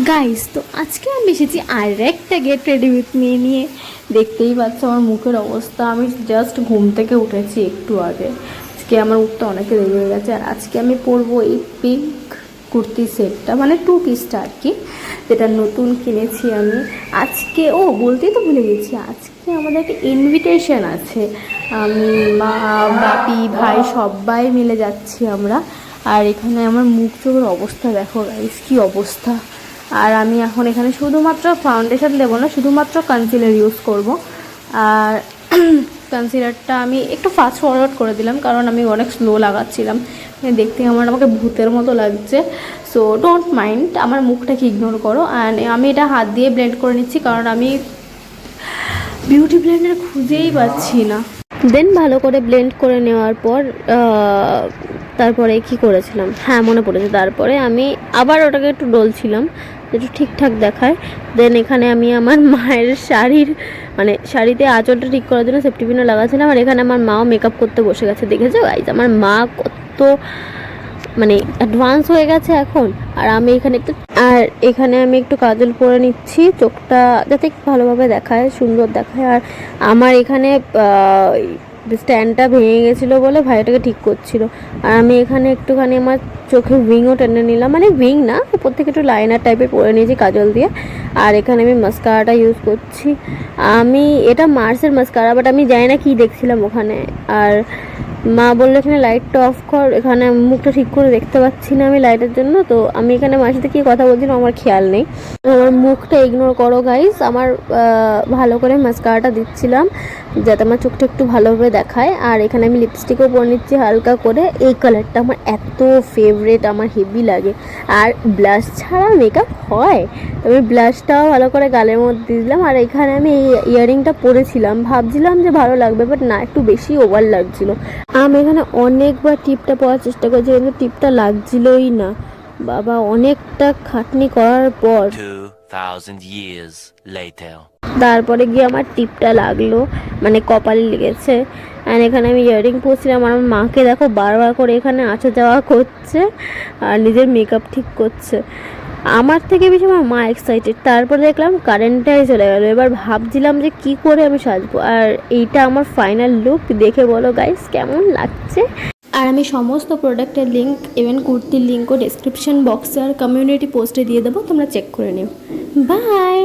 Guys, তো আজকে আমি এসেছি আর একটা গেট রেডি উইথ মি নিয়ে। দেখতেই পাচ্ছ আমার মুখের অবস্থা। আমি জাস্ট ঘুম থেকে উঠেছি একটু আগে। আজকে আমার উঠতে অনেকে দেরি হয়ে গেছে। আর আজকে আমি পরবো এই পিঙ্ক কুর্তি সেটটা, মানে 2 পিসটা আর কি, যেটা নতুন কিনেছি আমি আজকে। বলতেই তো ভুলে গেছি, আজকে আমাদের একটা ইনভিটেশন আছে। আমি, মা, বাপি, ভাই সবাই মিলে যাচ্ছি আমরা। আর এখানে আমার মুখ চোখের অবস্থা দেখো গাইস, কী অবস্থা। আর আমি এখন এখানে শুধুমাত্র ফাউন্ডেশন দেবো না, শুধুমাত্র কনসিলার ইউজ করব। আর কনসিলারটা আমি একটু ফাস্ট ফরওয়ার্ড করে দিলাম, কারণ আমি অনেক স্লো লাগাচ্ছিলাম। দেখতে আমাকে ভূতের মতো লাগছে। সো ডোন্ট মাইন্ড, আমার মুখটাকে ইগনোর করো। অ্যান্ড আমি এটা হাত দিয়ে ব্লেন্ড করে নিচ্ছি, কারণ আমি বিউটি ব্লেন্ডার খুঁজেই পাচ্ছি না। দেন ভালো করে ব্লেন্ড করে নেওয়ার পর তারপরে কি করেছিলাম, হ্যাঁ মনে পড়েছে, তারপরে আমি আবার ওটাকে একটু ডলছিলাম একটু ঠিকঠাক দেখায়। দেন এখানে আমি আমার মায়ের শাড়ির, মানে শাড়িতে আঁচলটা ঠিক করার জন্য সেফটি পিনও লাগাচ্ছিলাম। আর এখানে আমার মাও মেকআপ করতে বসে গেছে, দেখেছো গাইজ আমার মা কত মানে অ্যাডভান্স হয়ে গেছে এখন। আর আমি এখানে আমি একটু কাজল পরে নিচ্ছি, চোখটা যাতে ভালোভাবে দেখায়, সুন্দর দেখায়। আর আমার এখানে স্ট্যান্ডটা ভেঙে গেছিলো বলে ভাইটাকে ঠিক করছিল। আর আমি এখানে একটুখানি আমার চোখে উইংও টেনে নিলাম, মানে উইং না, উপর থেকে একটু লাইনার টাইপের পরে নিয়েছি কাজল দিয়ে। আর এখানে আমি মাস্কারাটা ইউজ করছি। আমি এটা মার্সের মাস্কারা, বাট আমি জানি না কী দেখছিলাম ওখানে। আর মা বললো এখানে লাইটটা অফ কর, এখানে মুখটা ঠিক করে দেখতে পাচ্ছি না আমি লাইটের জন্য। তো আমি এখানে মার সাথে কী কথা বলছিলাম আমার খেয়াল নেই। আমার মুখটা ইগনোর করো গাইজ। আমার ভালো করে মাস্কারাটা দিচ্ছিলাম যাতে আমার চোখটা একটু ভালোভাবে দেখায়। আর এখানে আমি লিপস্টিকও পরে নিচ্ছি হালকা করে। এই কালারটা আমার এত ফেভারেট, আমার হেভি লাগে। আর ব্লাশ ছাড়া মেকআপ হয়? আমি ব্লাশটাও ভালো করে গালের মধ্যে দিলাম। আর এখানে আমি এই ইয়াররিংটা পরেছিলাম, ভাবছিলাম যে ভালো লাগবে, বাট না, একটু বেশি ওভার লাগছিল। আমি এখানে অনেকবার টিপটা পরার চেষ্টা করছি, কিন্তু টিপটা লাগছিলই না। বাবা, অনেকটা খাটনি করার পর তারপরে গিয়ে আমার টিপটা লাগলো, মানে কপালে লেগেছে। অ্যান্ড এখানে আমি ইয়াররিং পরছিলাম। আর আমার মাকে দেখো বারবার করে এখানে আসা যাওয়া করছে আর নিজের মেকআপ ঠিক করছে। আমার থেকে বেশি আমার মা এক্সাইটেড। তারপরে দেখলাম কারেন্টটাই চলে গেল। এবার ভাবছিলাম যে কি করে আমি সাজবো। আর এইটা আমার ফাইনাল লুক, দেখে বলো গাইস কেমন লাগছে। আর আমি সমস্ত প্রোডাক্টের লিঙ্ক, ইভেন কুর্তির লিঙ্কও ডেসক্রিপশন বক্সে আর কমিউনিটি পোস্টে দিয়ে দেবো, তোমরা চেক করে নিও। বাই।